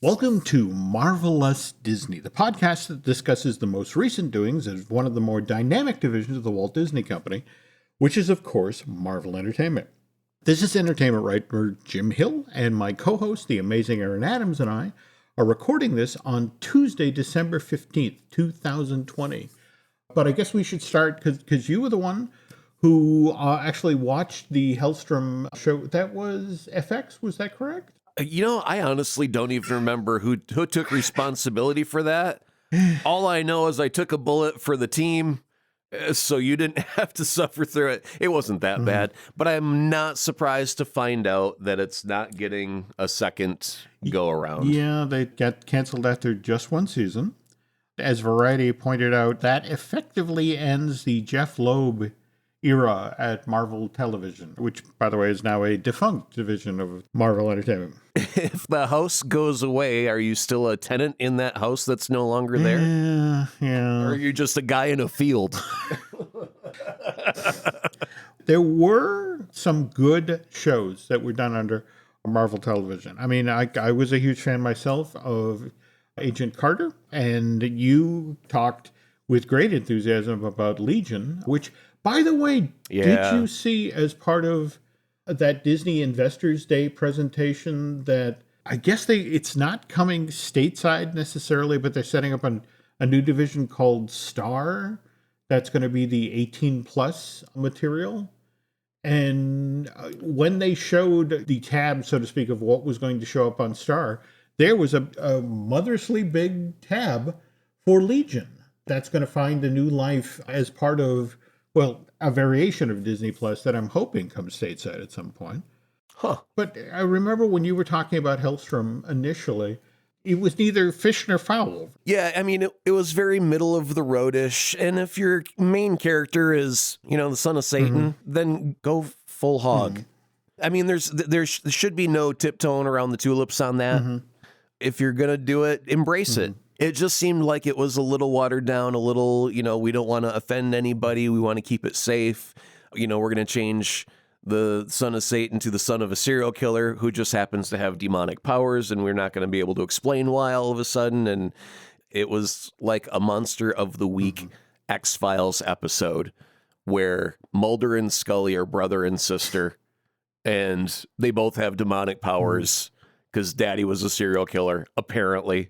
Welcome to Marvelous Disney, the podcast that discusses the most recent doings of one of the more dynamic divisions of the Walt Disney Company, which is, of course, Marvel Entertainment. This is entertainment writer Jim Hill, and my co-host, the amazing Aaron Adams, and I are recording this on Tuesday, December 15th, 2020. But I guess we should start, because you were the one who actually watched the Hellstrom show. That was FX, was that correct? I honestly don't even remember who took responsibility for that. All I know is I took a bullet for the team, so you didn't have to suffer through it. It wasn't that bad, but I'm not surprised to find out that it's not getting a second go around. Yeah, they got canceled after just one season. As Variety pointed out, that effectively ends the Jeff Loeb era at Marvel Television, which, by the way, is now a defunct division of Marvel Entertainment. If the house goes away, are you still a tenant in that house that's no longer there? Yeah. Or are you just a guy in a field? There were some good shows that were done under Marvel Television. I mean, I was a huge fan myself of Agent Carter, and you talked with great enthusiasm about Legion, which, by the way, Did you see as part of that Disney Investors Day presentation that I guess it's not coming stateside necessarily, but they're setting up a new division called Star that's going to be the 18 plus material. And when they showed the tab, so to speak, of what was going to show up on Star, there was a mothersly big tab for Legion that's going to find a new life as part of, well, a variation of Disney Plus that I'm hoping comes stateside at some point. Huh. But I remember when you were talking about Hellstrom initially, it was neither fish nor fowl. Yeah, I mean, it was very middle of the roadish. And if your main character is, the son of Satan, then go full hog. I mean, there should be no tiptoeing around the tulips on that. If you're going to do it, embrace it. It just seemed like it was a little watered down, a little, we don't want to offend anybody. We want to keep it safe. We're going to change the son of Satan to the son of a serial killer who just happens to have demonic powers, and we're not going to be able to explain why all of a sudden. And it was like a Monster of the Week X-Files episode where Mulder and Scully are brother and sister, and they both have demonic powers because Daddy was a serial killer, apparently.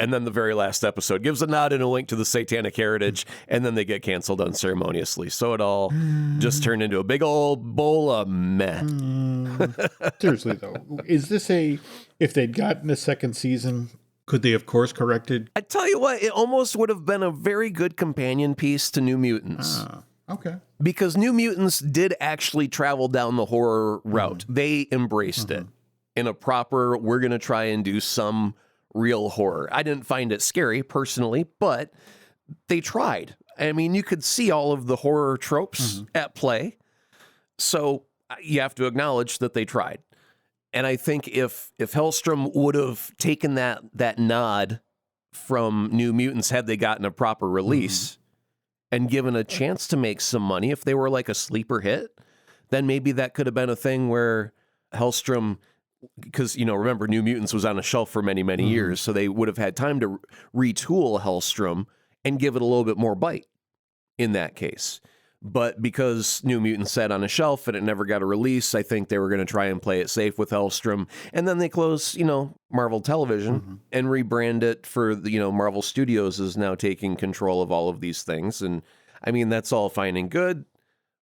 And then the very last episode gives a nod and a wink to the satanic heritage, and then they get canceled unceremoniously. So it all just turned into a big old bowl of meh. Seriously, though, is this if they'd gotten a second season, could they have course corrected? I tell you what, it almost would have been a very good companion piece to New Mutants. Okay. Because New Mutants did actually travel down the horror route. They embraced it in a proper, we're going to try and do some real horror. I didn't find it scary personally, but they tried. I mean, you could see all of the horror tropes at play. So you have to acknowledge that they tried. And I think if Hellstrom would have taken that nod from New Mutants had they gotten a proper release and given a chance to make some money, if they were like a sleeper hit, then maybe that could have been a thing where Hellstrom, because, remember, New Mutants was on a shelf for many, many years, so they would have had time to retool Hellstrom and give it a little bit more bite in that case. But because New Mutants sat on a shelf and it never got a release, I think they were going to try and play it safe with Hellstrom. And then they close, Marvel Television and rebrand it for, Marvel Studios is now taking control of all of these things. And, I mean, that's all fine and good.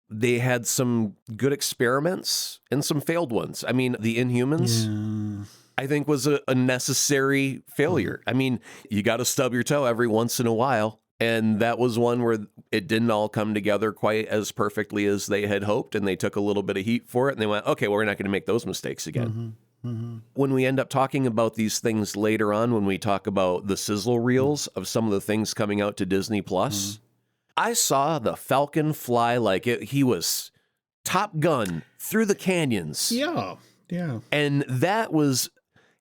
They had some good experiments and some failed ones. I mean, the Inhumans, I think, was a necessary failure. I mean, you got to stub your toe every once in a while. And that was one where it didn't all come together quite as perfectly as they had hoped. And they took a little bit of heat for it. And they went, okay, well, we're not going to make those mistakes again. When we end up talking about these things later on, when we talk about the sizzle reels of some of the things coming out to Disney Plus, I saw the Falcon fly like he was Top Gun through the canyons. Yeah. And that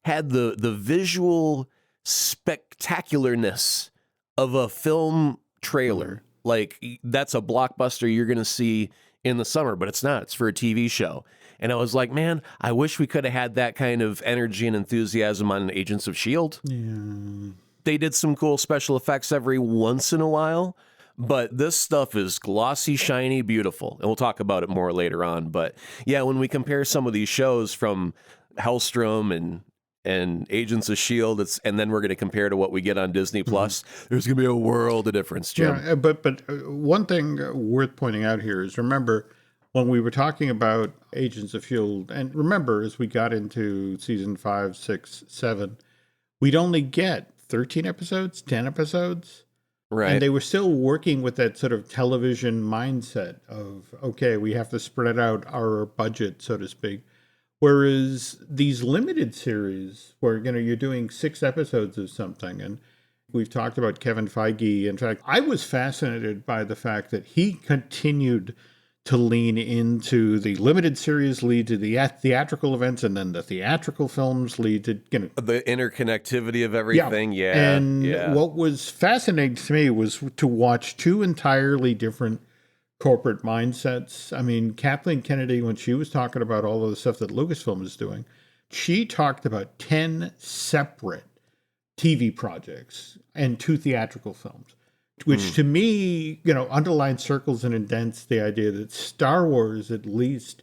had the visual spectacularness of a film trailer. Like, that's a blockbuster you're going to see in the summer, but it's not. It's for a TV show. And I was like, man, I wish we could have had that kind of energy and enthusiasm on Agents of S.H.I.E.L.D. Yeah. They did some cool special effects every once in a while, but this stuff is glossy, shiny, beautiful. And we'll talk about it more later on. But yeah, when we compare some of these shows from Hellstrom and Agents of S.H.I.E.L.D., and then we're going to compare to what we get on Disney Plus, there's going to be a world of difference, Jim. Yeah, but one thing worth pointing out here is, remember, when we were talking about Agents of S.H.I.E.L.D., and remember, as we got into season 5, 6, 7, we'd only get 13 episodes, 10 episodes. Right. And they were still working with that sort of television mindset of, okay, we have to spread out our budget, so to speak. Whereas these limited series where, you're doing 6 episodes of something, and we've talked about Kevin Feige. In fact, I was fascinated by the fact that he continued to lean into the limited series, lead to the theatrical events, and then the theatrical films lead to, the interconnectivity of everything. Yeah. And what was fascinating to me was to watch 2 entirely different corporate mindsets. I mean, Kathleen Kennedy, when she was talking about all of the stuff that Lucasfilm is doing, she talked about 10 separate TV projects and 2 theatrical films, which to me, underlines, circles, and indents the idea that Star Wars, at least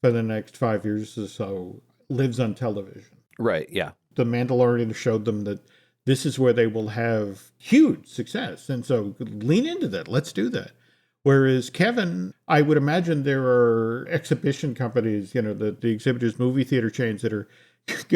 for the next 5 years or so, lives on television. Right, yeah. The Mandalorian showed them that this is where they will have huge success. And so lean into that. Let's do that. Whereas Kevin, I would imagine there are exhibition companies, the exhibitors, movie theater chains that are,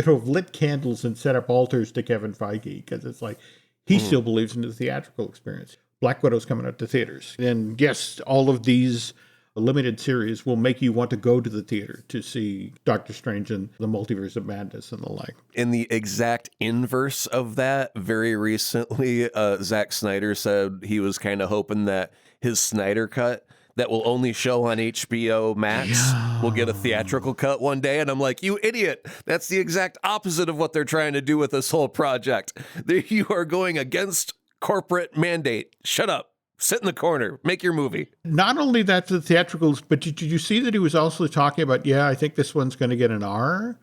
lit candles and set up altars to Kevin Feige, because it's like, he still believes in the theatrical experience. Black Widow's coming out to theaters. And yes, all of these limited series will make you want to go to the theater to see Doctor Strange and the Multiverse of Madness and the like. In the exact inverse of that, very recently, Zack Snyder said he was kind of hoping that his Snyder cut that will only show on HBO Max will get a theatrical cut one day. And I'm like, you idiot. That's the exact opposite of what they're trying to do with this whole project. You are going against corporate mandate. Shut up. Sit in the corner. Make your movie. Not only that, the theatricals, but did you see that he was also talking about, I think this one's going to get an R?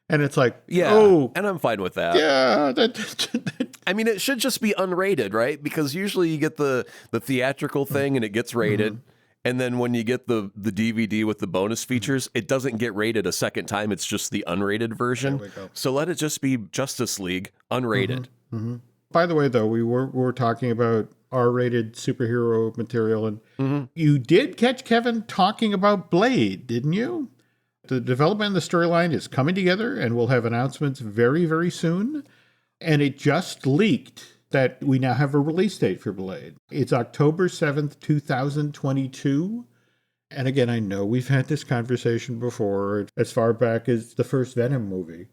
And it's like, and I'm fine with that. Yeah. I mean, it should just be unrated, right? Because usually you get the theatrical thing and it gets rated. And then when you get the DVD with the bonus features, it doesn't get rated a second time. It's just the unrated version. There we go. So let it just be Justice League unrated. By the way, though, we were talking about R-rated superhero material, and you did catch Kevin talking about Blade, didn't you? The development and the storyline is coming together, and we'll have announcements very, very soon. And it just leaked that we now have a release date for Blade. It's October 7th, 2022. And again, I know we've had this conversation before, as far back as the first Venom movie.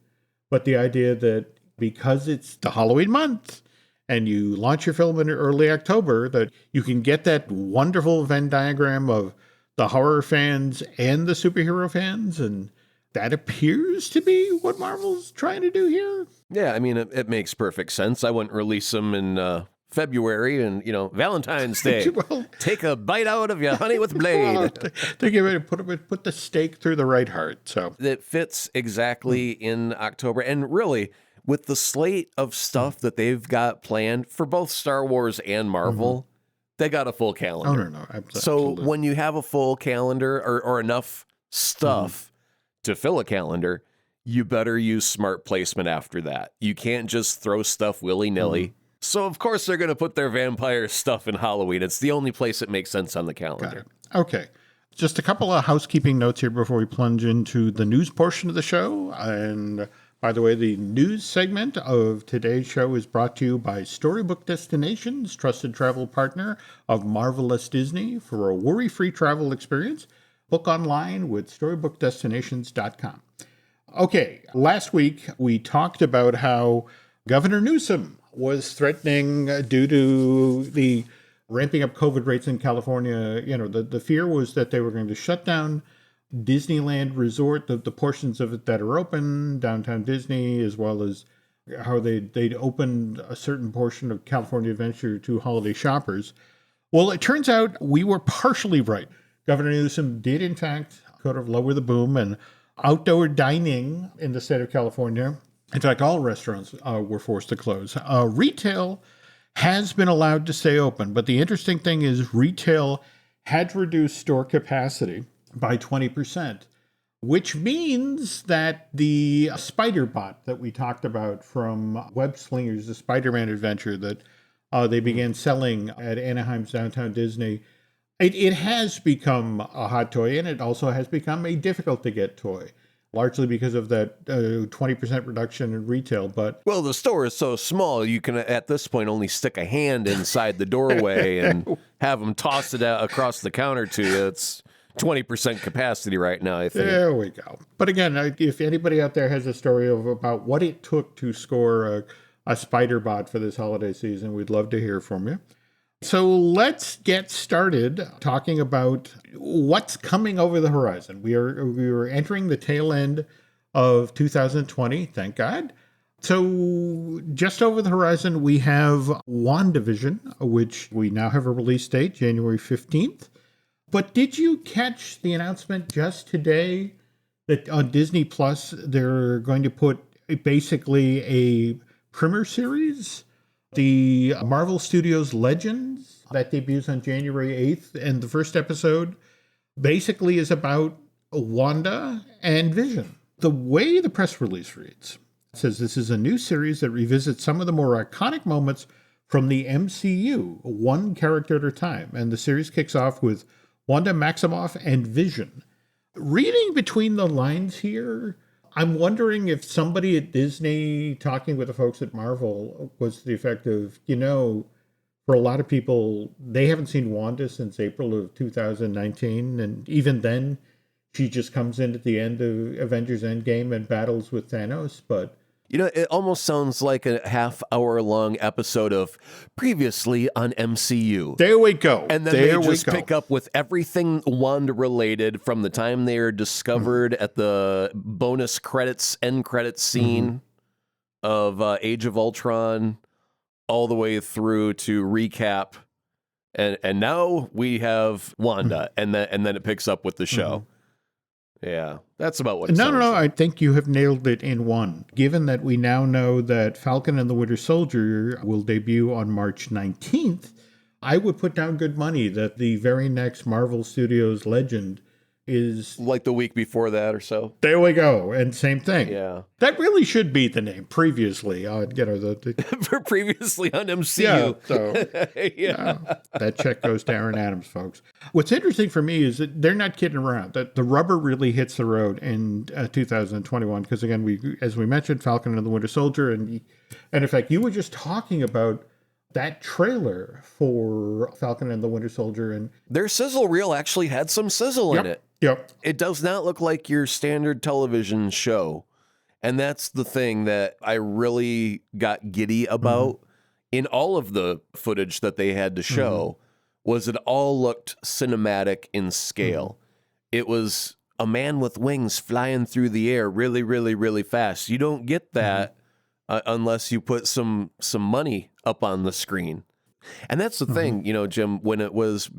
But the idea that because it's the Halloween month and you launch your film in early October, that you can get that wonderful Venn diagram of the horror fans and the superhero fans. And that appears to be what Marvel's trying to do here. Yeah, I mean, it makes perfect sense. I wouldn't release them in February and, Valentine's Day. Well, take a bite out of your honey with Blade. Well, they get ready to put the stake through the right heart. So it fits exactly in October. And really, with the slate of stuff that they've got planned for both Star Wars and Marvel, they got a full calendar. Oh, no. Absolutely. So when you have a full calendar or enough stuff to fill a calendar, you better use smart placement after that. You can't just throw stuff willy-nilly. So, of course, they're going to put their vampire stuff in Halloween. It's the only place it makes sense on the calendar. Okay. Just a couple of housekeeping notes here before we plunge into the news portion of the show. And by the way, the news segment of today's show is brought to you by Storybook Destinations, trusted travel partner of Marvelous Disney. For a worry-free travel experience, book online with StorybookDestinations.com. Okay, last week we talked about how Governor Newsom was threatening, due to the ramping up COVID rates in California, the fear was that they were going to shut down Disneyland Resort, the portions of it that are open, downtown Disney, as well as how they'd opened a certain portion of California Adventure to holiday shoppers. Well, it turns out we were partially right. Governor Newsom did, in fact, sort of lower the boom, and outdoor dining in the state of California, in fact, all restaurants were forced to close. Retail has been allowed to stay open, but the interesting thing is retail had reduced store capacity by 20%, which means that the spider bot that we talked about from Web Slingers, the Spider-Man adventure that they began selling at Anaheim's Downtown Disney, it has become a hot toy, and it also has become a difficult to get toy, largely because of that 20% reduction in retail. But Well, the store is so small, you can at this point only stick a hand inside the doorway and have them toss it out across the counter to you. It's 20% capacity right now, I think. there we go. But again, if anybody out there has a story about what it took to score a spider bot for this holiday season, we'd love to hear from you. So let's get started talking about what's coming over the horizon. We are entering the tail end of 2020, thank God. So just over the horizon, we have WandaVision, which we now have a release date, January 15th. But did you catch the announcement just today that on Disney Plus, they're going to put basically a primer series? The Marvel Studios Legends that debuts on January 8th. And the first episode basically is about Wanda and Vision. The way the press release reads, it says this is a new series that revisits some of the more iconic moments from the MCU, one character at a time. And the series kicks off with Wanda Maximoff and Vision. Reading between the lines here, I'm wondering if somebody at Disney talking with the folks at Marvel was to the effect of, for a lot of people, they haven't seen Wanda since April of 2019. And even then, she just comes in at the end of Avengers Endgame and battles with Thanos. But It almost sounds like a half-hour-long episode of Previously on MCU. there we go. And then they just pick up with everything Wanda-related from the time they are discovered at the bonus credits, end credits scene of Age of Ultron, all the way through to recap. And now we have Wanda, and then it picks up with the show. Yeah, that's about what it sounds No. like. I think you have nailed it in one. Given that we now know that Falcon and the Winter Soldier will debut on March 19th, I would put down good money that the very next Marvel Studios Legend is... Like the week before that or so. There we go. And same thing. Yeah. That really should be the name. Previously, For Previously on yeah, MCU. so Yeah. that check goes to Aaron Adams, folks. What's interesting for me is that they're not kidding around. That the rubber really hits the road in 2021 because, again, as we mentioned, Falcon and the Winter Soldier, and in fact, you were just talking about that trailer for Falcon and the Winter Soldier, and Their sizzle reel actually had some sizzle in it. Yep. It does not look like your standard television show. And that's the thing that I really got giddy about in all of the footage that they had to show was it all looked cinematic in scale. It was a man with wings flying through the air really, really, really fast. You don't get that unless you put some money up on the screen. And that's the thing, Jim,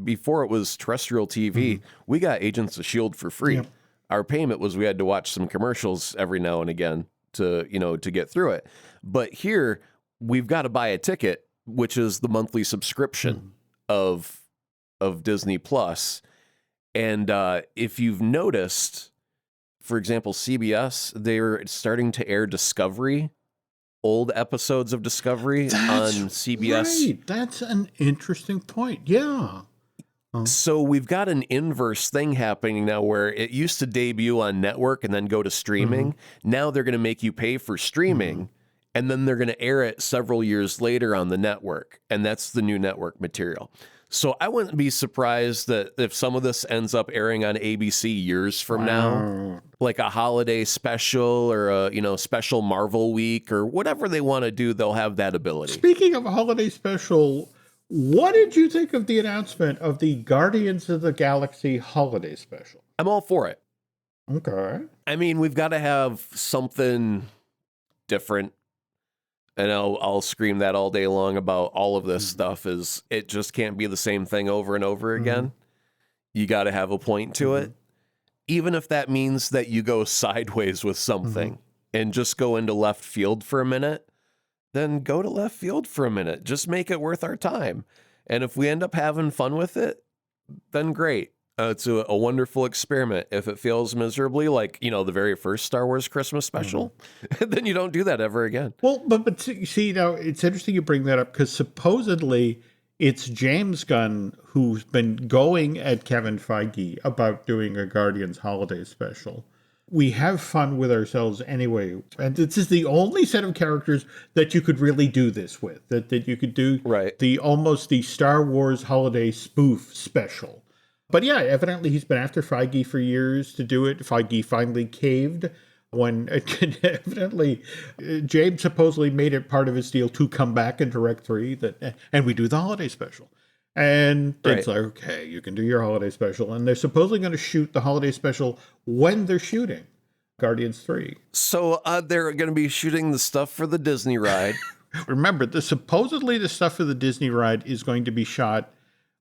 before it was terrestrial TV, we got Agents of S.H.I.E.L.D. for free. Yep. Our payment was we had to watch some commercials every now and again to get through it. But here we've got to buy a ticket, which is the monthly subscription of Disney Plus. And if you've noticed, for example, CBS, they're starting to air Discovery, old episodes of Discovery on CBS. Right. That's an interesting point. Yeah. So we've got an inverse thing happening now where it used to debut on network and then go to streaming. Now they're going to make you pay for streaming and then they're going to air it several years later on the network. And that's the new network material. So I wouldn't be surprised that if some of this ends up airing on ABC years from now, like a holiday special or a special Marvel week or whatever they want to do, they'll have that ability. Speaking of a holiday special, what did you think of the announcement of the Guardians of the Galaxy holiday special? I'm all for it. Okay. I mean, we've got to have something different. And I'll scream that all day long about all of this stuff is it just can't be the same thing over and over again. You got to have a point to it. even if that means that you go sideways with something and just go into left field for a minute, then go to left field for a minute. Just make it worth our time. And if we end up having fun with it, then great. It's a wonderful experiment. If it fails miserably, like, the very first Star Wars Christmas special, then you don't do that ever again. Well, but see, now it's interesting you bring that up because supposedly it's James Gunn who's been going at Kevin Feige about doing a Guardians holiday special. We have fun with ourselves anyway. And this is the only set of characters that you could really do this with, that you could do almost the Star Wars holiday spoof special. But yeah, evidently he's been after Feige for years to do it. Feige finally caved when evidently James supposedly made it part of his deal to come back and direct 3, and we do the holiday special. And it's like, okay, you can do your holiday special. And they're supposedly going to shoot the holiday special when they're shooting Guardians 3. So they're going to be shooting the stuff for the Disney ride. Remember, supposedly the stuff for the Disney ride is going to be shot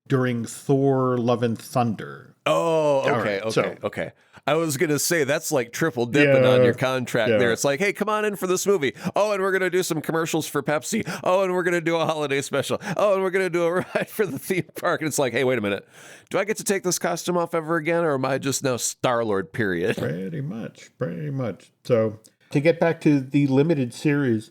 during Thor Love and Thunder. Oh, okay, okay. I was going to say, that's like triple dipping on your contract there. It's like, hey, come on in for this movie. Oh, and we're going to do some commercials for Pepsi. Oh, and we're going to do a holiday special. Oh, and we're going to do a ride for the theme park. And it's like, hey, wait a minute. Do I get to take this costume off ever again, or am I just now Star-Lord, period? Pretty much. So, to get back to the limited series,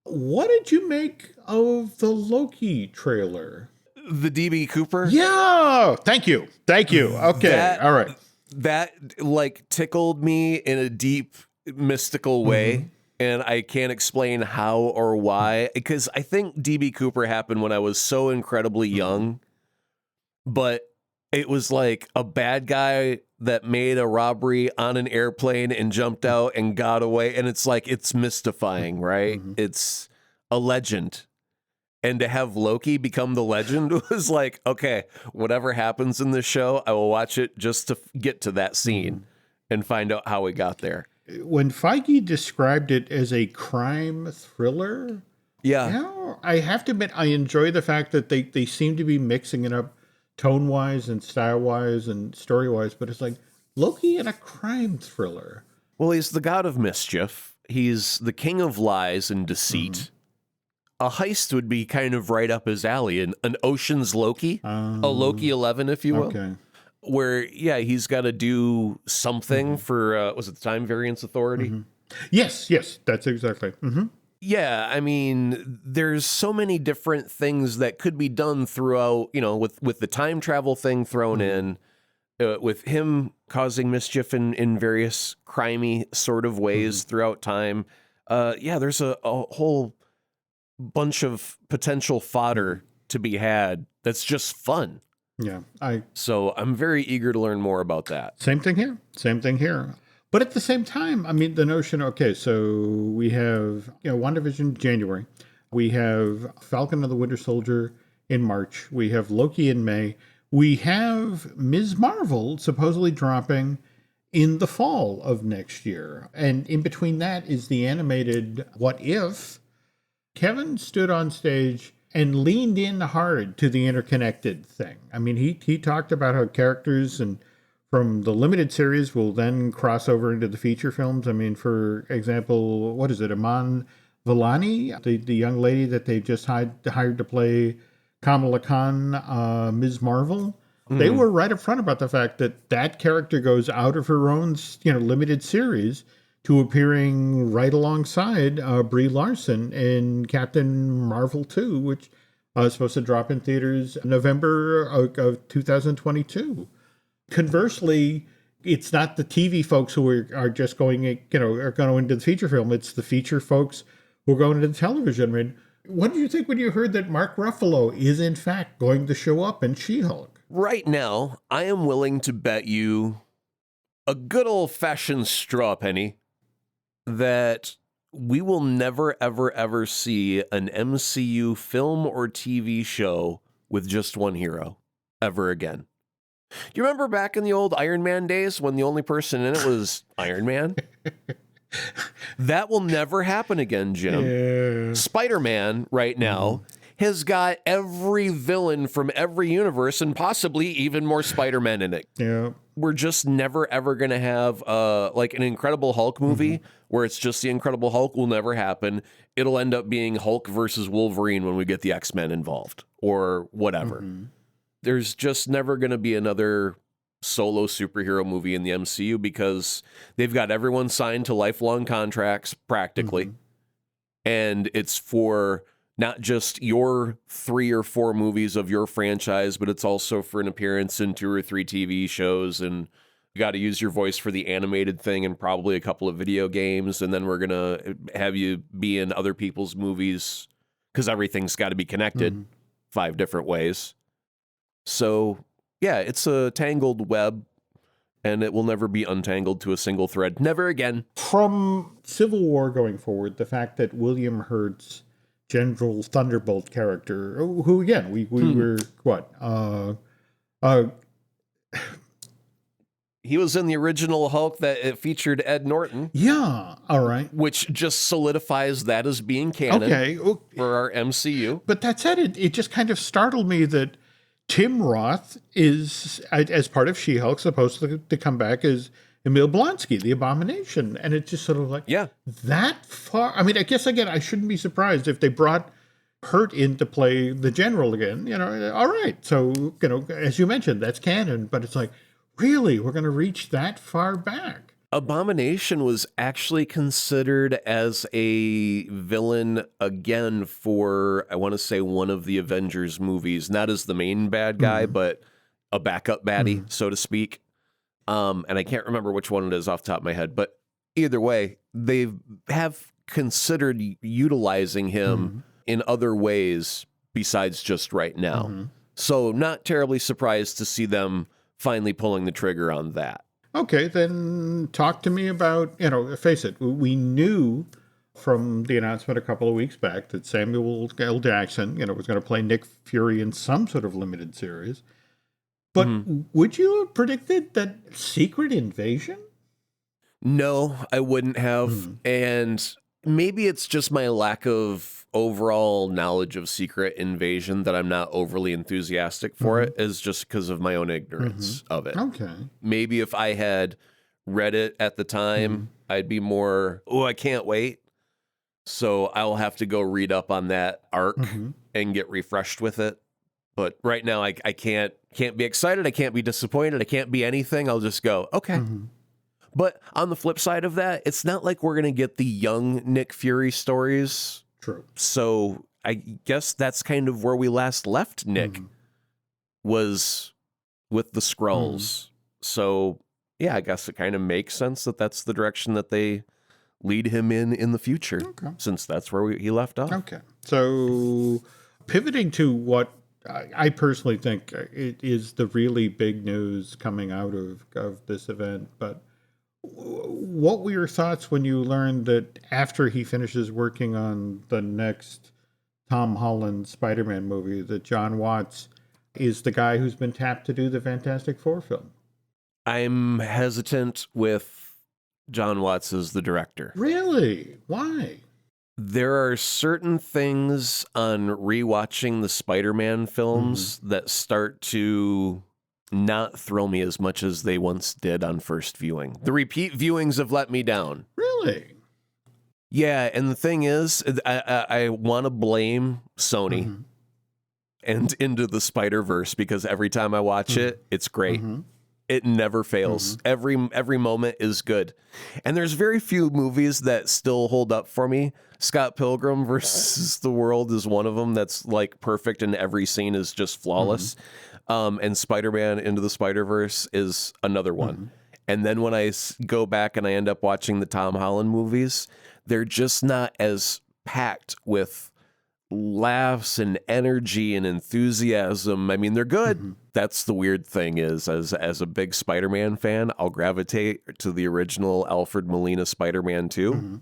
what did you make of the Loki trailer? The DB Cooper? Yeah! Thank you. Okay, all right. That tickled me in a deep mystical way, and I can't explain how or why, because I think DB Cooper happened when I was so incredibly young, but it was like a bad guy that made a robbery on an airplane and jumped out and got away, and it's like, it's mystifying, right? It's a legend. And to have Loki become the legend was like, okay, whatever happens in this show, I will watch it just to get to that scene and find out how we got there. When Feige described it as a crime thriller, I have to admit, I enjoy the fact that they seem to be mixing it up tone-wise and style-wise and story-wise, but it's like Loki in a crime thriller. Well, he's the god of mischief. He's the king of lies and deceit. A heist would be kind of right up his alley, an Ocean's Loki, a Loki 11, if you will. Okay. Where, he's got to do something for, was it the Time Variance Authority? Yes, that's exactly. Yeah, I mean, there's so many different things that could be done throughout, with the time travel thing thrown in, with him causing mischief in various crimey sort of ways throughout time. There's a whole bunch of potential fodder to be had that's just fun. So I'm very eager to learn more about that. Same thing here. But at the same time, I mean, the notion, okay, so we have, WandaVision January. We have Falcon and the Winter Soldier in March. We have Loki in May. We have Ms. Marvel supposedly dropping in the fall of next year. And in between that is the animated What If. Kevin stood on stage and leaned in hard to the interconnected thing. I mean, he talked about how characters and from the limited series will then cross over into the feature films. I mean, for example, what is it, Iman Vellani, the young lady that they just hired to play Kamala Khan, Ms. Marvel? They were right up front about the fact that character goes out of her own, limited series to appearing right alongside Brie Larson in Captain Marvel 2, which is supposed to drop in theaters November of 2022. Conversely, it's not the TV folks who are just going, are going into the feature film. It's the feature folks who are going into the television. I mean, what did you think when you heard that Mark Ruffalo is in fact going to show up in She-Hulk? Right now, I am willing to bet you a good old-fashioned straw penny that we will never, ever, ever see an MCU film or TV show with just one hero ever again. You remember back in the old Iron Man days when the only person in it was Iron Man? That will never happen again, Jim. Spider-Man right now, has got every villain from every universe and possibly even more Spider-Man in it. Yeah. We're just never ever going to have like an Incredible Hulk movie where it's just the Incredible Hulk. Will never happen. It'll end up being Hulk versus Wolverine when we get the X-Men involved or whatever. There's just never going to be another solo superhero movie in the MCU because they've got everyone signed to lifelong contracts practically. And it's for not just your 3 or 4 movies of your franchise, but it's also for an appearance in 2 or 3 TV shows. And you got to use your voice for the animated thing and probably a couple of video games. And then we're going to have you be in other people's movies because everything's got to be connected 5 different ways. So, yeah, it's a tangled web, and it will never be untangled to a single thread. Never again. From Civil War going forward, the fact that William Hurt's General Thunderbolt character, who again, we were, what? He was in the original Hulk that it featured Ed Norton. Yeah, all right. Which just solidifies that as being canon for our MCU. But that said, it just kind of startled me that Tim Roth is, as part of She-Hulk, supposed to come back as Emil Blonsky, the Abomination. And it's just sort of like, that far. I mean, I guess, again, I shouldn't be surprised if they brought Hurt in to play the General again. You know, all right. So, you know, as you mentioned, that's canon. But it's like, really? We're going to reach that far back? Abomination was actually considered as a villain again for, I want to say, one of the Avengers movies, not as the main bad guy, but a backup baddie, so to speak. And I can't remember which one it is off the top of my head, but either way, they have considered utilizing him in other ways besides just right now. So not terribly surprised to see them finally pulling the trigger on that. Okay, then talk to me about, you know, face it, we knew from the announcement a couple of weeks back that Samuel L. Jackson, you know, was going to play Nick Fury in some sort of limited series. But would you have predicted that Secret Invasion? No, I wouldn't have. And maybe it's just my lack of overall knowledge of Secret Invasion that I'm not overly enthusiastic for it, is just because of my own ignorance of it. Okay. Maybe if I had read it at the time, I'd be more, I can't wait. So I'll have to go read up on that arc and get refreshed with it. But right now I can't be excited. I can't be disappointed. I can't be anything. I'll just go, okay. But on the flip side of that, it's not like we're going to get the young Nick Fury stories. True. So I guess that's kind of where we last left Nick, was with the Skrulls. So, yeah, I guess it kind of makes sense that that's the direction that they lead him in the future, since that's where he left off. Okay. So pivoting to what I personally think it is the really big news coming out of this event, but what were your thoughts when you learned that after he finishes working on the next Tom Holland Spider-Man movie, that John Watts is the guy who's been tapped to do the Fantastic Four film? I'm hesitant with John Watts as the director. Really? Why? There are certain things on rewatching the Spider-Man films that start to not thrill me as much as they once did on first viewing. The repeat viewings have let me down. Really? Yeah, and the thing is, I want to blame Sony and Into the Spider-Verse, because every time I watch it, it's great. It never fails. Every moment is good. And there's very few movies that still hold up for me. Scott Pilgrim versus the World is one of them that's like perfect, and every scene is just flawless. And Spider-Man Into the Spider-Verse is another one. And then when I go back and I end up watching the Tom Holland movies, they're just not as packed with laughs and energy and enthusiasm. I mean, they're good. That's the weird thing is, as a big Spider-Man fan, I'll gravitate to the original Alfred Molina Spider-Man 2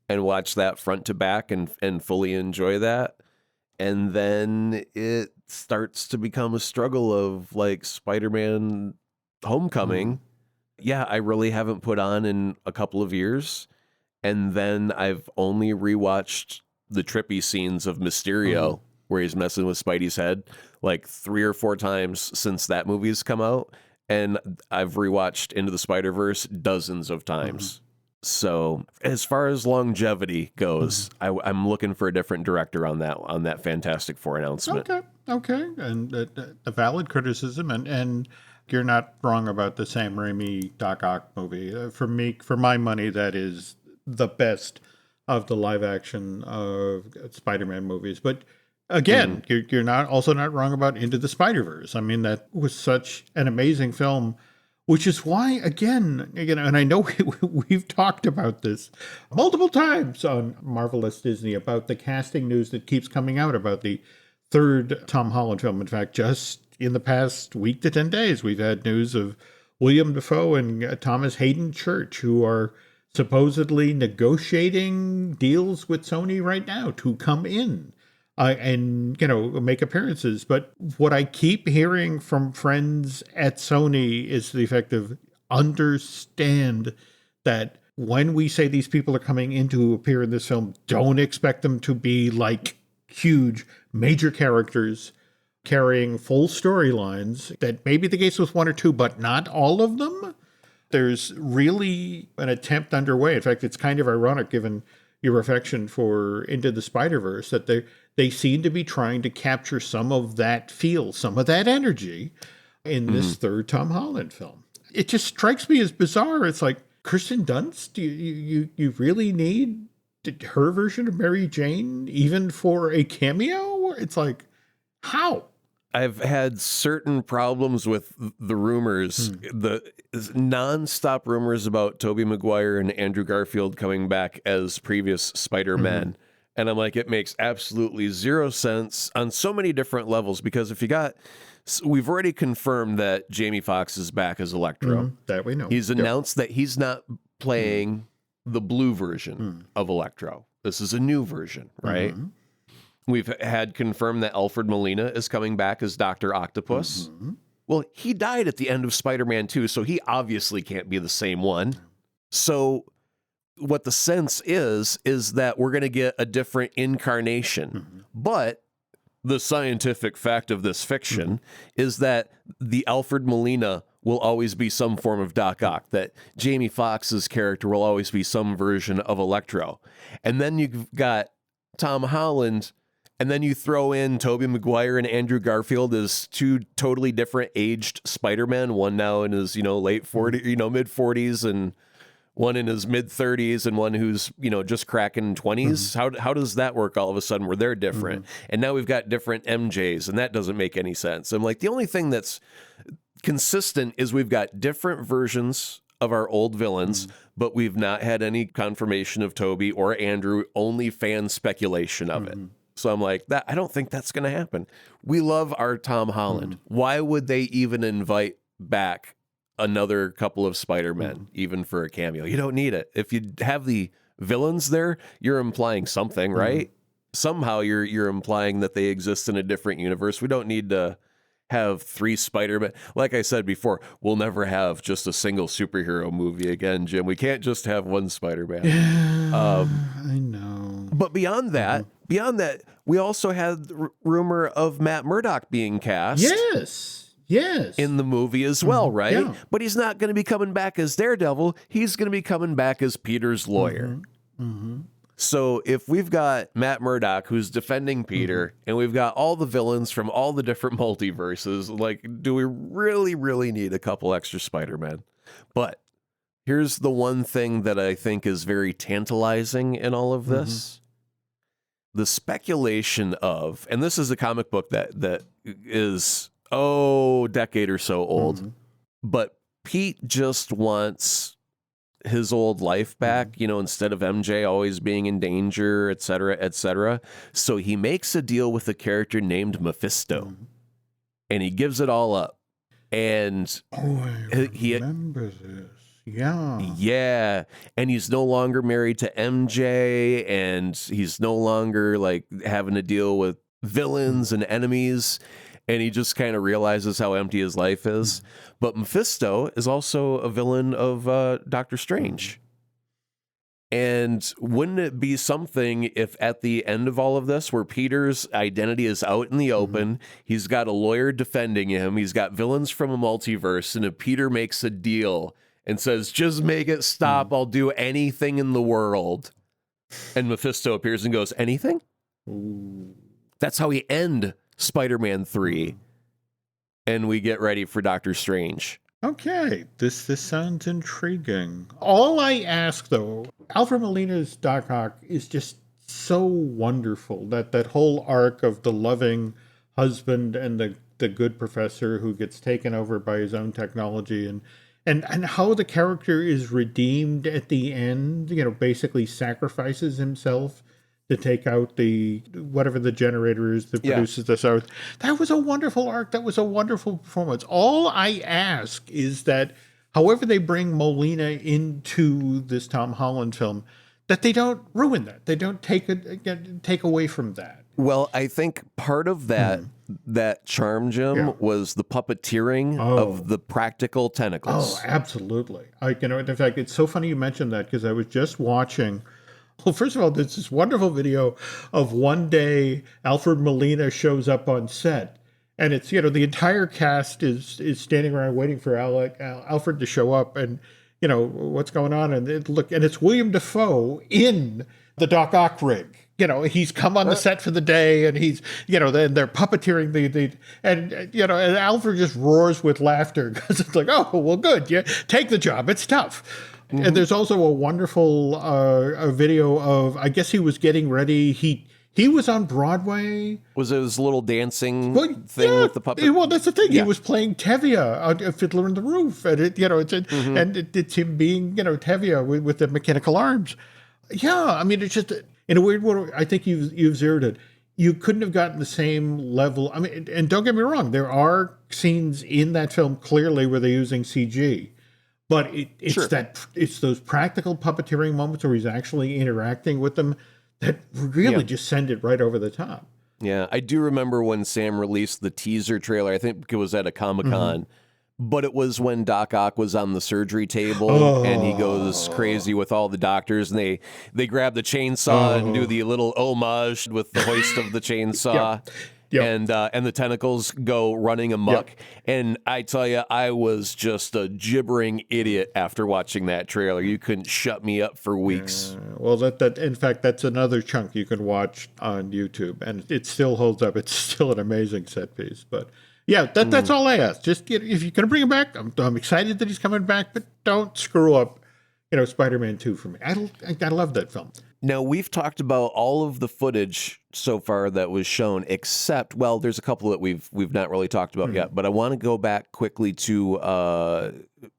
and watch that front to back and fully enjoy that. And then it starts to become a struggle of like Spider-Man Homecoming. Yeah, I really haven't put on in a couple of years. And then I've only rewatched the trippy scenes of Mysterio where he's messing with Spidey's head like 3 or 4 times since that movie's come out. And I've rewatched Into the Spider-Verse dozens of times. So as far as longevity goes, I'm looking for a different director on that Fantastic Four announcement. Okay. And a valid criticism, and you're not wrong about the Sam Raimi Doc Ock movie. For my money, that is the best of the live action of Spider-Man movies. But again, you're not wrong about Into the Spider-Verse. I mean, that was such an amazing film, which is why, again, and I know we've talked about this multiple times on Marvelous Disney about the casting news that keeps coming out about the third Tom Holland film. In fact, just in the past week to 10 days, we've had news of William Dafoe and Thomas Hayden Church, who are supposedly negotiating deals with Sony right now to come in and make appearances. But what I keep hearing from friends at Sony is the effect of, understand that when we say these people are coming in to appear in this film, don't expect them to be like huge major characters carrying full storylines. That may be the case with 1 or 2, but not all of them. There's really an attempt underway. In fact, it's kind of ironic, given your affection for Into the Spider-Verse, that they seem to be trying to capture some of that feel, some of that energy in this third Tom Holland film. It just strikes me as bizarre. It's like, Kirsten Dunst, do you really need her version of Mary Jane even for a cameo? It's like, how? I've had certain problems with the rumors, the nonstop rumors about Tobey Maguire and Andrew Garfield coming back as previous Spider-Man. And I'm like, it makes absolutely zero sense on so many different levels, because we've already confirmed that Jamie Foxx is back as Electro. That we know. He's announced that he's not playing the blue version of Electro. This is a new version, right? We've had confirmed that Alfred Molina is coming back as Dr. Octopus. Well, he died at the end of Spider-Man 2, so he obviously can't be the same one. So what the sense is that we're going to get a different incarnation. But the scientific fact of this fiction is that the Alfred Molina will always be some form of Doc Ock, that Jamie Foxx's character will always be some version of Electro. And then you've got Tom Holland, and then you throw in Tobey Maguire and Andrew Garfield as 2 totally different aged Spider-Men, one now in his, late 40s, mid 40s, and one in his mid 30s, and one who's, just cracking 20s. How does that work all of a sudden where they're different? And now we've got different MJs, and that doesn't make any sense. I'm like, the only thing that's consistent is we've got different versions of our old villains, but we've not had any confirmation of Tobey or Andrew, only fan speculation of it. So I'm like, I don't think that's going to happen. We love our Tom Holland. Why would they even invite back another couple of Spider-Men, even for a cameo? You don't need it. If you have the villains there, you're implying something, right? Somehow you're implying that they exist in a different universe. We don't need to have 3 Spider-Men. Like I said before, we'll never have just a single superhero movie again, Jim. We can't just have one Spider-Man. I know. But beyond that, we also had rumor of Matt Murdock being cast. Yes. In the movie as well, right? Yeah. But he's not going to be coming back as Daredevil. He's going to be coming back as Peter's lawyer. So if we've got Matt Murdock who's defending Peter, and we've got all the villains from all the different multiverses, like, do we really, really need a couple extra Spider-Men? But here's the one thing that I think is very tantalizing in all of this. The speculation of, and this is a comic book that is, decade or so old, but Pete just wants his old life back, instead of MJ always being in danger, et cetera, et cetera. So he makes a deal with a character named Mephisto, and he gives it all up. And I remember this. Yeah. And he's no longer married to MJ, and he's no longer like having to deal with villains and enemies. And he just kind of realizes how empty his life is. But Mephisto is also a villain of Doctor Strange. And wouldn't it be something if at the end of all of this, where Peter's identity is out in the open, he's got a lawyer defending him, he's got villains from a multiverse, and if Peter makes a deal and says, just make it stop, I'll do anything in the world. And Mephisto appears and goes, anything? Ooh. That's how we end Spider-Man 3. And we get ready for Doctor Strange. Okay, this sounds intriguing. All I ask, though, Alfred Molina's Doc Ock is just so wonderful. That whole arc of the loving husband and the good professor who gets taken over by his own technology, and how the character is redeemed at the end, basically sacrifices himself to take out the whatever the generator is that produces this earth. That was a wonderful arc. That was a wonderful performance. All I ask is that however they bring Molina into this Tom Holland film, that they don't ruin that. They don't take away from that. Well, I think part of that charm, Jim, was the puppeteering of the practical tentacles. Oh, absolutely. In fact, it's so funny you mentioned that, because I was just watching. Well, first of all, there's this wonderful video of one day Alfred Molina shows up on set, and it's, the entire cast is standing around waiting for Alfred to show up, and, what's going on? And it's William Dafoe in the Doc Ock rig. He's come on the set for the day, and he's, then they're puppeteering and Alfred just roars with laughter because it's like, oh, well, good. Yeah, take the job. It's tough. And there's also a wonderful a video of, I guess he was getting ready. He was on Broadway. Was it his little dancing thing with the puppet? Well, that's the thing. Yeah. He was playing Tevye on Fiddler on the Roof, and it's him being Tevye with the mechanical arms. Yeah, I mean, it's just in a weird way. I think you've zeroed it. You couldn't have gotten the same level. I mean, and don't get me wrong, there are scenes in that film clearly where they're using CG. But it's those practical puppeteering moments where he's actually interacting with them that really just send it right over the top. Yeah, I do remember when Sam released the teaser trailer. I think it was at a Comic-Con. But it was when Doc Ock was on the surgery table and he goes crazy with all the doctors, and they grab the chainsaw and do the little homage with the hoist of the chainsaw. Yep. And the tentacles go running amok. Yep. And I tell you, I was just a gibbering idiot after watching that trailer. You couldn't shut me up for weeks. Well, that in fact, that's another chunk you can watch on YouTube, and it still holds up. It's still an amazing set piece. But yeah, that's all I ask. Just if you're going to bring him back, I'm excited that he's coming back, but don't screw up, Spider-Man 2 for me. I love that film. Now, we've talked about all of the footage so far that was shown, except, well, there's a couple that we've not really talked about yet, but I want to go back quickly to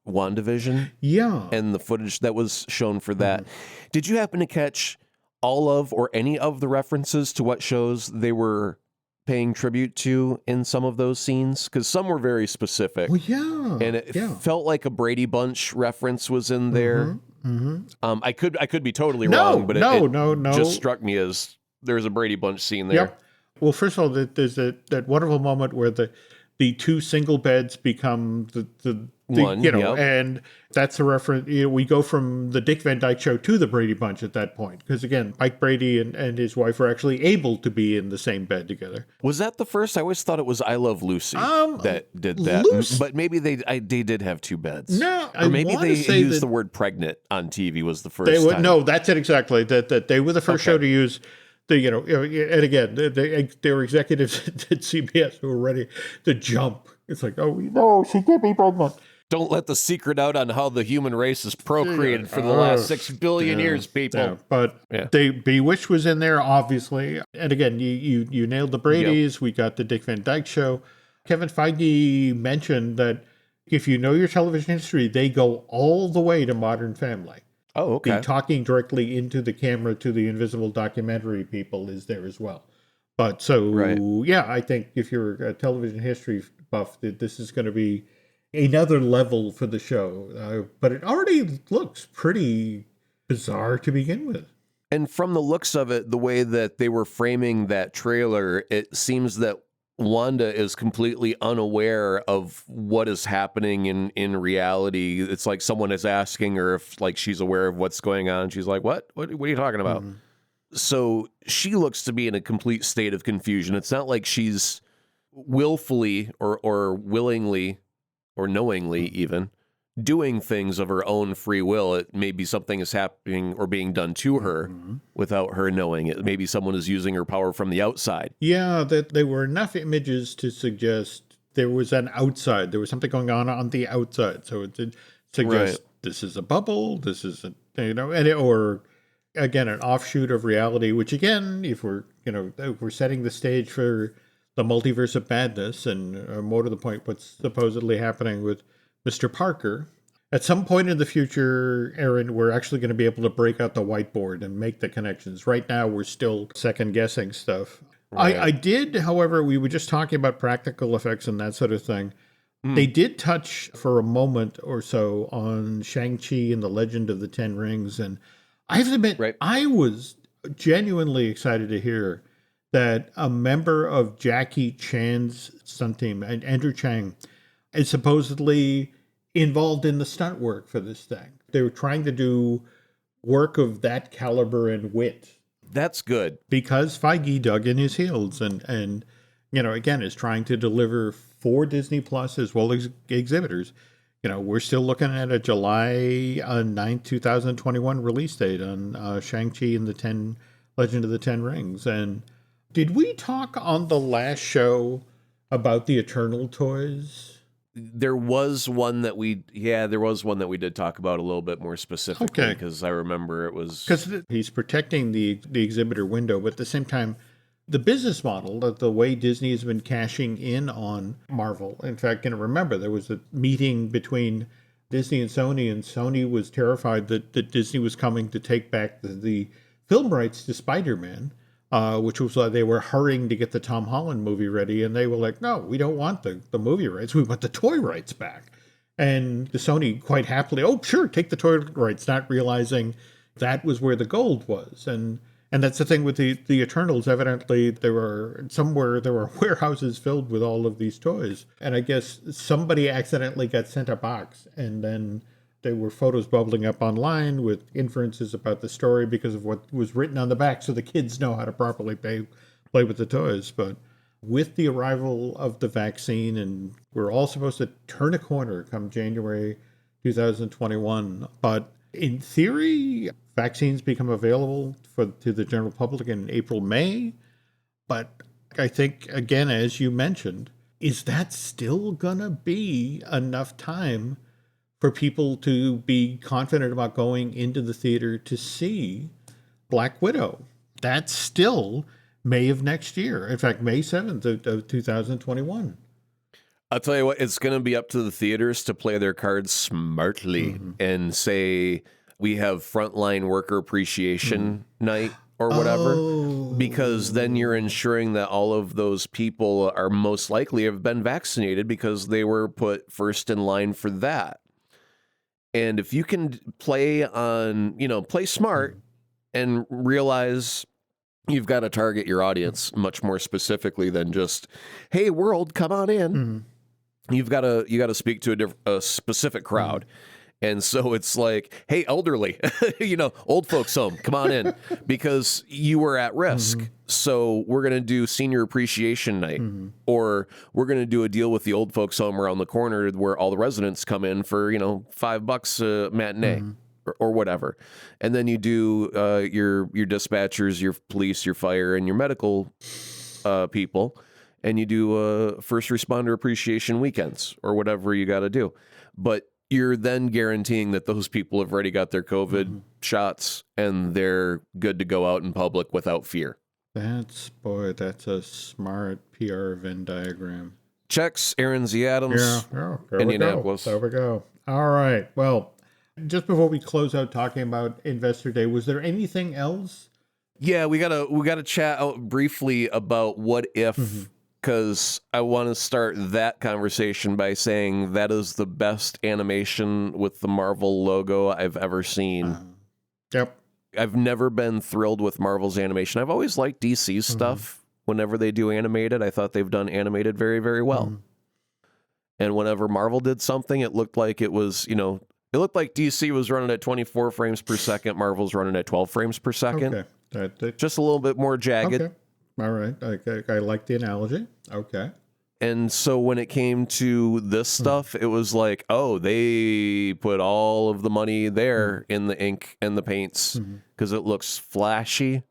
WandaVision. Yeah. And the footage that was shown for that. Did you happen to catch all of or any of the references to what shows they were paying tribute to in some of those scenes? Because some were very specific. Well, yeah. And it felt like a Brady Bunch reference was in there. I could be totally wrong, but it just struck me as there's a Brady Bunch scene there. Yep. Well, first of all, there's that wonderful moment where the two single beds become the one, and that's a reference. We go from the Dick Van Dyke Show to the Brady Bunch at that point, because again, Mike Brady and his wife were actually able to be in the same bed together. Was that the first? I always thought it was I Love Lucy that did that, but maybe they did have two beds. No, or maybe they used the word pregnant on TV was the first time. No, that's it exactly. That they were the first show to use. And again, there were executives at CBS who were ready to jump. It's like, oh no, she can't be pregnant. Don't let the secret out on how the human race has procreated for the last 6 billion years, people. Yeah. But Bewitched was in there, obviously. And again, you nailed the Bradys. Yep. We got the Dick Van Dyke Show. Kevin Feige mentioned that if you know your television history, they go all the way to Modern Family. Oh, okay. The talking directly into the camera to the invisible documentary people is there as well. But I think if you're a television history buff, this is going to be another level for the show. But it already looks pretty bizarre to begin with. And from the looks of it, the way that they were framing that trailer, it seems that Wanda is completely unaware of what is happening in reality. It's like someone is asking her if like she's aware of what's going on. She's like, what are you talking about? So she looks to be in a complete state of confusion. It's not like she's willfully or willingly or knowingly even doing things of her own free will. It may be something is happening or being done to her without her knowing it. Maybe someone is using her power from the outside. Yeah, that there were enough images to suggest there was an outside. There was something going on the outside. So it did suggest this is a bubble. This is or again an offshoot of reality. Which again, if we're setting the stage for the multiverse of madness, and more to the point, what's supposedly happening with Mr. Parker. At some point in the future, Aaron, we're actually going to be able to break out the whiteboard and make the connections. Right now, we're still second-guessing stuff. Right. I did, however, we were just talking about practical effects and that sort of thing. They did touch for a moment or so on Shang-Chi and the Legend of the Ten Rings. And I have to admit, I was genuinely excited to hear that a member of Jackie Chan's stunt team, and Andrew Chang, is supposedly involved in the stunt work for this thing. They were trying to do work of that caliber and wit. That's good. Because Feige dug in his heels and again, is trying to deliver for Disney Plus as well as exhibitors. We're still looking at a July 9th, 2021 release date on Shang-Chi and the Legend of the Ten Rings. And did we talk on the last show about the Eternal toys? There was one that we did talk about a little bit more specifically, because I remember it was... Because he's protecting the exhibitor window, but at the same time, the business model, the way Disney has been cashing in on Marvel. In fact, remember, there was a meeting between Disney and Sony was terrified that Disney was coming to take back the film rights to Spider-Man. Which was why they were hurrying to get the Tom Holland movie ready. And they were like, no, we don't want the movie rights. We want the toy rights back. And the Sony quite happily, oh, sure, take the toy rights, not realizing that was where the gold was. And that's the thing with the Eternals. Evidently, there were warehouses filled with all of these toys. And I guess somebody accidentally got sent a box, and then there were photos bubbling up online with inferences about the story because of what was written on the back, so the kids know how to properly play with the toys. But with the arrival of the vaccine, and we're all supposed to turn a corner come January 2021. But in theory, vaccines become available to the general public in April, May. But I think, again, as you mentioned, is that still going to be enough time for people to be confident about going into the theater to see Black Widow? That's still May of next year. In fact, May 7th of 2021. I'll tell you what, it's going to be up to the theaters to play their cards smartly and say, we have frontline worker appreciation night or whatever, because then you're ensuring that all of those people are most likely have been vaccinated because they were put first in line for that. And if you can play smart and realize you've got to target your audience much more specifically than just, hey, world, come on in. You've got to speak to a specific crowd. And so it's like, hey, elderly, old folks home, come on in, because you were at risk. So we're going to do senior appreciation night, or we're going to do a deal with the old folks home around the corner where all the residents come in for, $5 matinee or whatever. And then you do your dispatchers, your police, your fire, and your medical people. And you do first responder appreciation weekends or whatever you got to do. But you're then guaranteeing that those people have already got their COVID shots and they're good to go out in public without fear. That's a smart PR Venn diagram. Checks, Aaron Z. Adams, Indianapolis. There we go. All right. Well, just before we close out talking about Investor Day, was there anything else? Yeah, we gotta chat out briefly about what if. Because I want to start that conversation by saying that is the best animation with the Marvel logo I've ever seen. Yep. I've never been thrilled with Marvel's animation. I've always liked DC's stuff Whenever they do animated, I thought they've done animated very, very well. And whenever Marvel did something, it looked like it was, it looked like DC was running at 24 frames per second. Marvel's running at 12 frames per second. Okay. Just a little bit more jagged. Okay. All right. I like the analogy. Okay. And so when it came to this stuff, it was like, oh, they put all of the money there in the ink and the paints because it looks flashy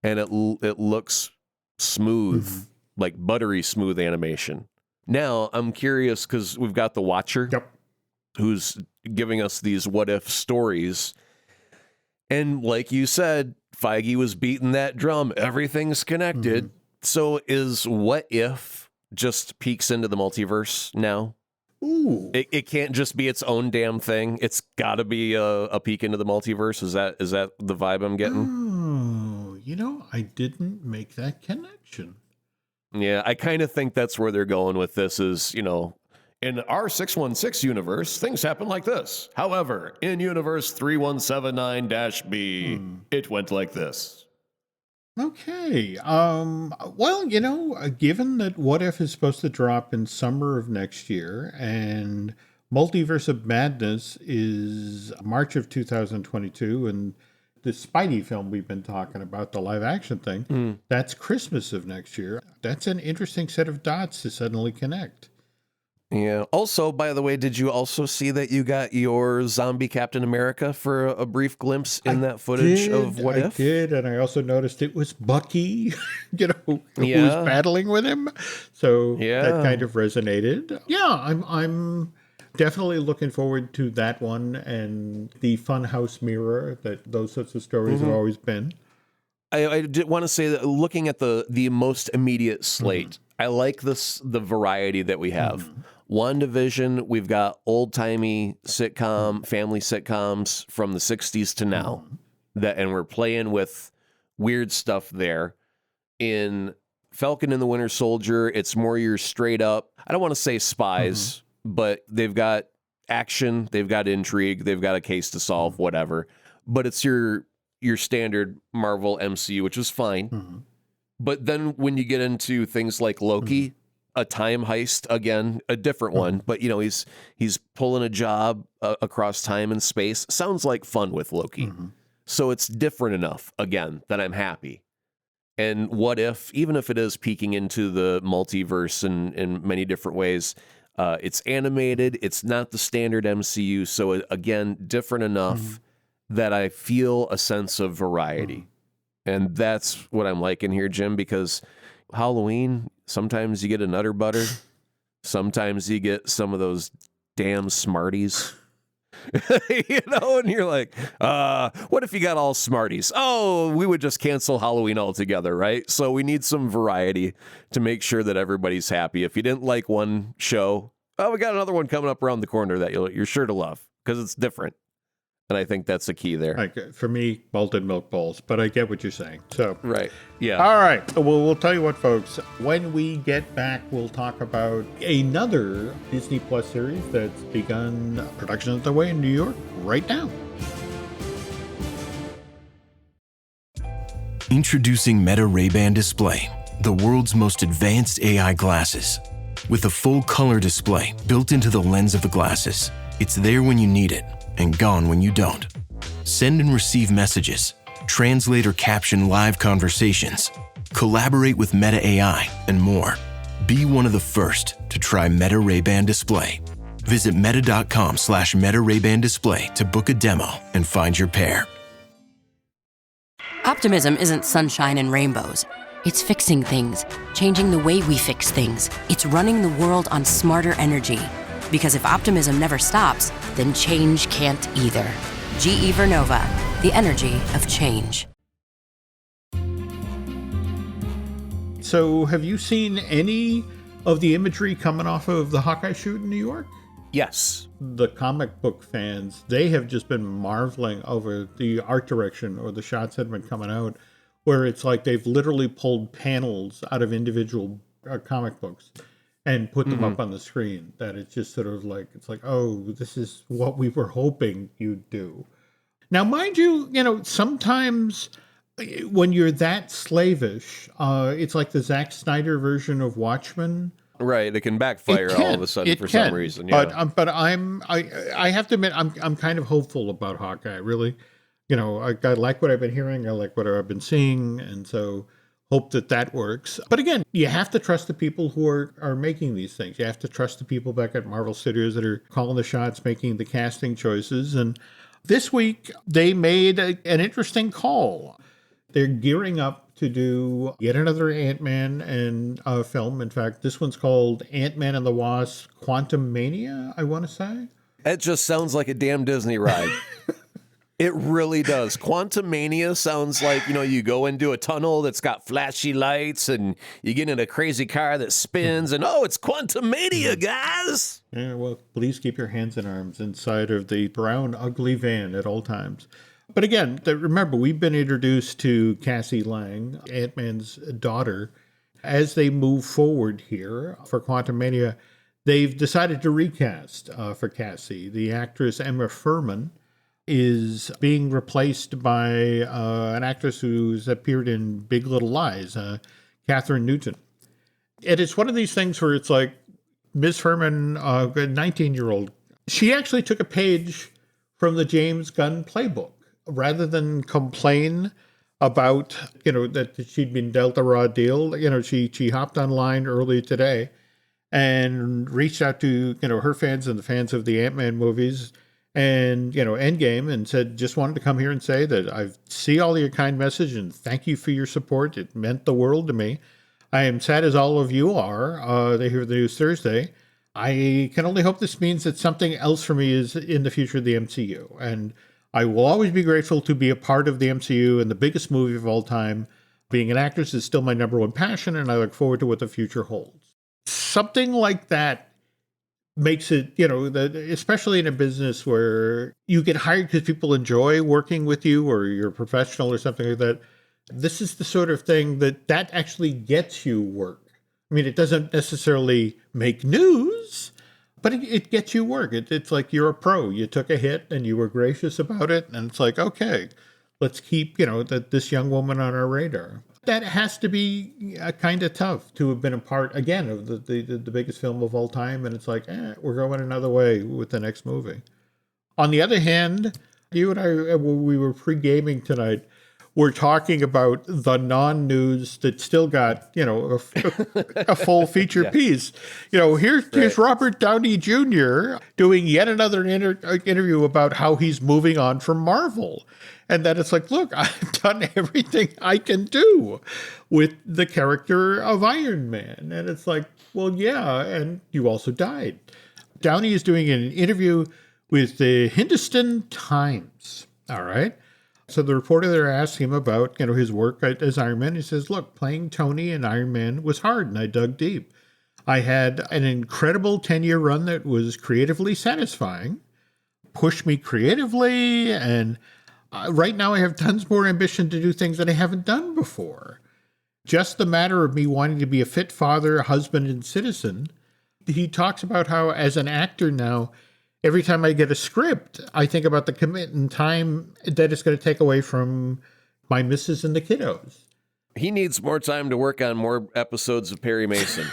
and it looks smooth, like buttery smooth animation. Now, I'm curious because we've got the Watcher who's giving us these what if stories. And like you said, Feige was beating that drum. Everything's connected. So is what if just peeks into the multiverse now? Ooh. It can't just be its own damn thing. It's got to be a peek into the multiverse. Is that the vibe I'm getting? Oh, I didn't make that connection. Yeah, I kind of think that's where they're going with this is, in our 616 universe, things happen like this. However, in universe 3179-B, it went like this. Okay. Well, given that What If is supposed to drop in summer of next year and Multiverse of Madness is March of 2022 and the Spidey film we've been talking about, the live action thing, that's Christmas of next year. That's an interesting set of dots to suddenly connect. Yeah. Also, by the way, did you also see that you got your zombie Captain America for a brief glimpse in that footage of What If? I did, and I also noticed it was Bucky, who was battling with him. So that kind of resonated. Yeah, I'm definitely looking forward to that one and the Funhouse mirror that those sorts of stories have always been. I did want to say that looking at the most immediate slate, I like the variety that we have. WandaVision, we've got old-timey family sitcoms from the 60s to now, and we're playing with weird stuff there. In Falcon and the Winter Soldier, it's more your straight up, I don't want to say spies, but they've got action, they've got intrigue, they've got a case to solve, whatever. But it's your standard Marvel MCU, which is fine. But then when you get into things like Loki, a time heist, again, a different one, but he's pulling a job across time and space. Sounds like fun with Loki. So it's different enough, again, that I'm happy. And What If, even if it is peeking into the multiverse in many different ways, it's animated, it's not the standard MCU, so again, different enough that I feel a sense of variety. And that's what I'm liking here, Jim, because Halloween, sometimes you get a Nutter Butter. Sometimes you get some of those damn Smarties. And you're like, what if you got all Smarties? Oh, we would just cancel Halloween altogether, right? So we need some variety to make sure that everybody's happy. If you didn't like one show, we got another one coming up around the corner that you're sure to love because it's different. And I think that's the key there. For me, malted milk balls, but I get what you're saying. So right, yeah. All right. Well, we'll tell you what, folks. When we get back, we'll talk about another Disney Plus series that's begun production underway in New York right now. Introducing Meta Ray-Ban Display, the world's most advanced AI glasses. With a full color display built into the lens of the glasses, it's there when you need it and gone when you don't. Send and receive messages, translate or caption live conversations, collaborate with Meta AI, and more. Be one of the first to try Meta Ray-Ban Display. Visit meta.com/Meta Ray-Ban Display to book a demo and find your pair. Optimism isn't sunshine and rainbows. It's fixing things, changing the way we fix things. It's running the world on smarter energy. Because if optimism never stops, then change can't either. GE Vernova, the energy of change. So have you seen any of the imagery coming off of the Hawkeye shoot in New York? Yes. The comic book fans, they have just been marveling over the art direction or the shots that have been coming out, where it's like they've literally pulled panels out of individual comic books and put them up on the screen. That it's just sort of like, it's like, oh, this is what we were hoping you'd do. Now, mind you, sometimes when you're that slavish, it's like the Zack Snyder version of Watchmen. Right, it can backfire all of a sudden for some reason. Yeah. But I have to admit I'm kind of hopeful about Hawkeye. Really, I like what I've been hearing. I like what I've been seeing, and so hope that works. But again, you have to trust the people who are making these things. You have to trust the people back at Marvel Studios that are calling the shots, making the casting choices. And this week they made an interesting call. They're gearing up to do yet another Ant-Man and film. In fact, this one's called Ant-Man and the Wasp: Quantumania, I want to say. That just sounds like a damn Disney ride. It really does. Quantumania sounds like, you go into a tunnel that's got flashy lights and you get in a crazy car that spins and, it's Quantumania, guys. Yeah, well, please keep your hands and arms inside of the brown, ugly van at all times. But again, remember, we've been introduced to Cassie Lang, Ant-Man's daughter. As they move forward here for Quantumania, they've decided to recast for Cassie. The actress Emma Furman is being replaced by an actress who's appeared in Big Little Lies, Catherine Newton. And it's one of these things where it's like Ms. Furman, a 19-year-old, she actually took a page from the James Gunn playbook. Rather than complain about, that she'd been dealt a raw deal, she hopped online early today and reached out to, her fans and the fans of the Ant-Man movies and, Endgame, and said, just wanted to come here and say that I see all your kind message and thank you for your support. It meant the world to me. I am sad as all of you are. They hear the news Thursday. I can only hope this means that something else for me is in the future of the MCU. And I will always be grateful to be a part of the MCU and the biggest movie of all time. Being an actress is still my number one passion, and I look forward to what the future holds. Something like that makes it, especially in a business where you get hired because people enjoy working with you or you're a professional or something like that. This is the sort of thing that actually gets you work. I mean, it doesn't necessarily make news, but it gets you work. It's like you're a pro. You took a hit and you were gracious about it. And it's like, okay, let's keep, this young woman on our radar. That has to be kind of tough to have been a part, again, of the biggest film of all time. And it's like, we're going another way with the next movie. On the other hand, you and I, when we were pre-gaming tonight, we're talking about the non-news that still got, a full feature piece. Here's Robert Downey Jr. doing yet another interview about how he's moving on from Marvel. And then it's like, look, I've done everything I can do with the character of Iron Man. And it's like, well, yeah, and you also died. Downey is doing an interview with the Hindustan Times, all right? So the reporter there asked him about, his work as Iron Man. He says, look, playing Tony in Iron Man was hard, and I dug deep. I had an incredible 10-year run that was creatively satisfying, pushed me creatively, and right now I have tons more ambition to do things that I haven't done before. Just the matter of me wanting to be a fit father, husband, and citizen. He talks about how, as an actor now, every time I get a script, I think about the commitment and time that it's going to take away from my missus and the kiddos. He needs more time to work on more episodes of Perry Mason.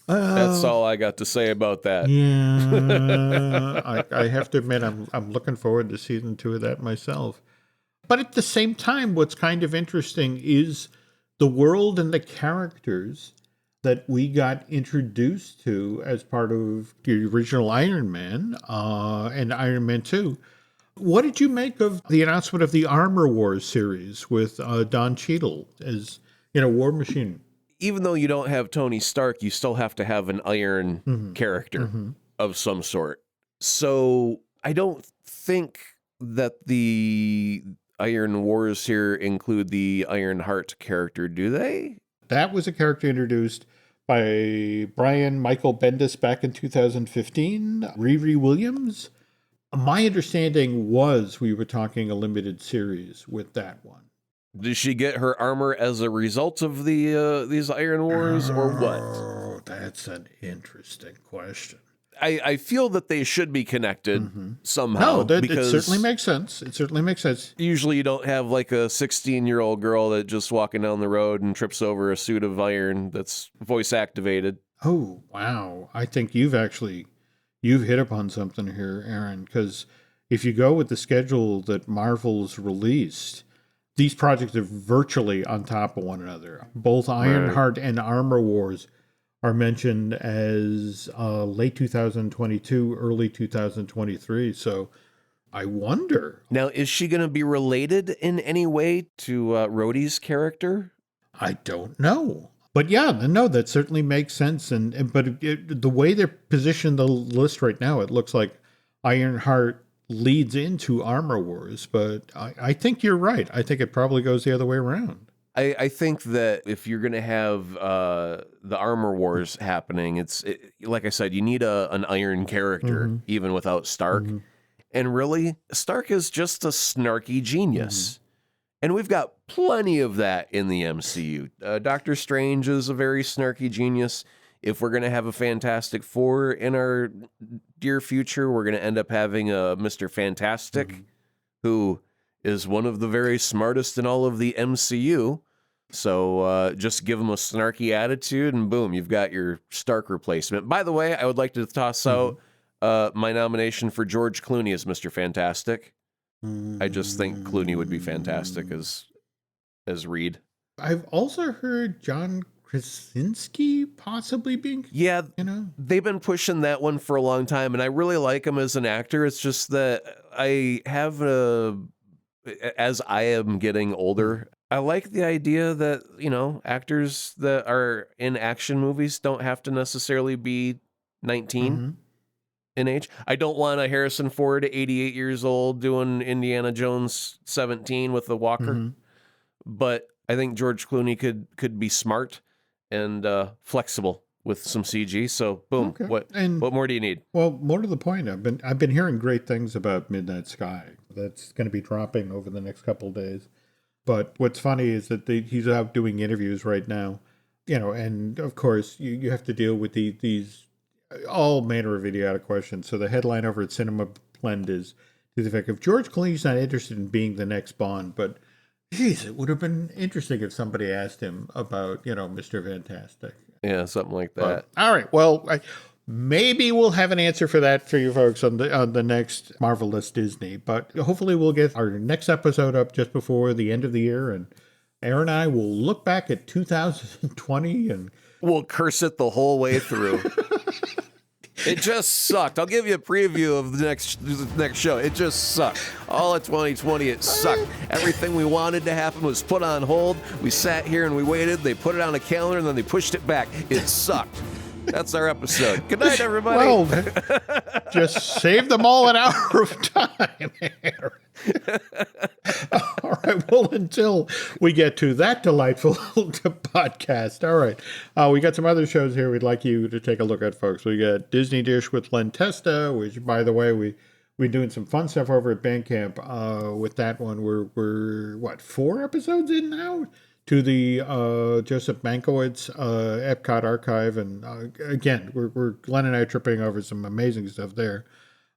That's all I got to say about that. Yeah, I have to admit, I'm looking forward to season 2 of that myself. But at the same time, what's kind of interesting is the world and the characters that we got introduced to as part of the original Iron Man and Iron Man 2. What did you make of the announcement of the Armor Wars series with Don Cheadle as, War Machine? Even though you don't have Tony Stark, you still have to have an iron character of some sort. So I don't think that the Iron Wars here include the Iron Heart character, do they? That was a character introduced by Brian Michael Bendis back in 2015, Riri Williams. My understanding was we were talking a limited series with that one. Did she get her armor as a result of the these Iron Wars or what? Oh, that's an interesting question. I feel that they should be connected somehow. No, it because certainly makes sense. It certainly makes sense. usually you don't have like a 16-year-old girl that just walking down the road and trips over a suit of iron that's voice activated. Oh, wow. I think you've hit upon something here, Aaron, because if you go with the schedule that Marvel's released, these projects are virtually on top of one another. Both Ironheart and Armor Wars are mentioned as late 2022, early 2023. So I wonder. Now, is she going to be related in any way to Rhodey's character? I don't know. But yeah, no, that certainly makes sense. But the way they're positioned the list right now, it looks like Ironheart leads into Armor Wars. But I think you're right. I think it probably goes the other way around. I think that if you're going to have the Armor Wars happening, like I said, you need an iron character, even without Stark. And really, Stark is just a snarky genius. And we've got plenty of that in the MCU. Doctor Strange is a very snarky genius. If we're going to have a Fantastic Four in our dear future, we're going to end up having a Mr. Fantastic, who is one of the very smartest in all of the MCU. So just give him a snarky attitude, and boom, you've got your Stark replacement. By the way, I would like to toss out my nomination for George Clooney as Mr. Fantastic. I just think Clooney would be fantastic as Reed. I've also heard John Krasinski possibly being, they've been pushing that one for a long time, and I really like him as an actor. It's just that I have as I am getting older, I like the idea that, actors that are in action movies don't have to necessarily be 19 in age. I don't want a Harrison Ford, 88 years old, doing Indiana Jones 17 with the walker. But I think George Clooney could be smart and flexible with some CG. So boom, what more do you need? Well, more to the point, I've been hearing great things about Midnight Sky. That's going to be dropping over the next couple of days. But what's funny is that he's out doing interviews right now, and of course you have to deal with these all manner of idiotic questions. So the headline over at Cinema Blend is to the effect of George Clooney's not interested in being the next Bond, but geez, it would have been interesting if somebody asked him about, Mr. Fantastic. Yeah, something like that. All right. Well, maybe we'll have an answer for that for you folks on the next Marvelous Disney, but hopefully we'll get our next episode up just before the end of the year, and Aaron and I will look back at 2020 and we'll curse it the whole way through. It just sucked. I'll give you a preview of the next show. It just sucked. All of 2020, it sucked. Everything we wanted to happen was put on hold. We sat here and we waited. They put it on a calendar and then they pushed it back. It sucked. That's our episode. Good night, everybody. Well, just save them all an hour of time. All right. Well, until we get to that delightful podcast. All right. We got some other shows here we'd like you to take a look at, folks. We got Disney Dish with Len Testa, which, by the way, we're doing some fun stuff over at Bandcamp. With that one, we're 4 episodes in now? To the Joseph Mankiewicz Epcot archive. And again, we're Glenn and I are tripping over some amazing stuff there.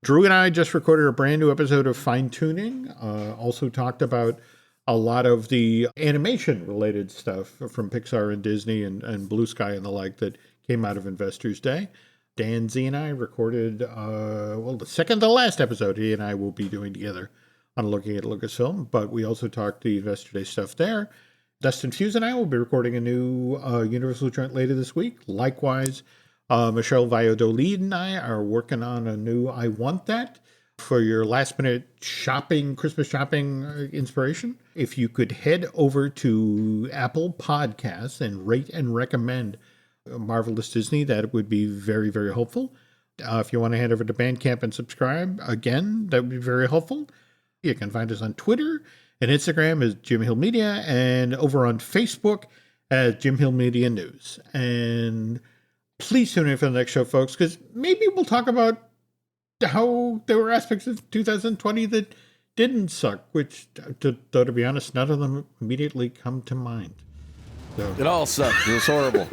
Drew and I just recorded a brand new episode of Fine Tuning. Also talked about a lot of the animation related stuff from Pixar and Disney and Blue Sky and the like that came out of Investors Day. Dan Z and I recorded, the second to last episode he and I will be doing together on looking at Lucasfilm, but we also talked the Investor Day stuff there. Dustin Fuse and I will be recording a new Universal joint later this week. Likewise, Michelle Valladolid and I are working on a new I Want That for your last-minute shopping, Christmas shopping inspiration. If you could head over to Apple Podcasts and rate and recommend Marvelous Disney, that would be very, very helpful. If you want to head over to Bandcamp and subscribe, again, that would be very helpful. You can find us on Twitter and Instagram is Jim Hill Media, and over on Facebook as Jim Hill Media News. And please tune in for the next show, folks, because maybe we'll talk about how there were aspects of 2020 that didn't suck, which, though to be honest, none of them immediately come to mind. So. It all sucked. It was horrible.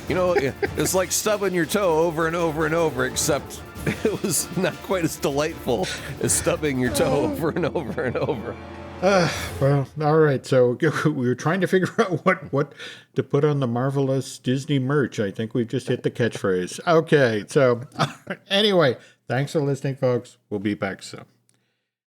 You know, it's like stubbing your toe over and over and over, except it was not quite as delightful as stubbing your toe over and over and over. Well, all right. So we were trying to figure out what to put on the Marvelous Disney merch. I think we've just hit the catchphrase. Okay. So anyway, thanks for listening, folks. We'll be back soon.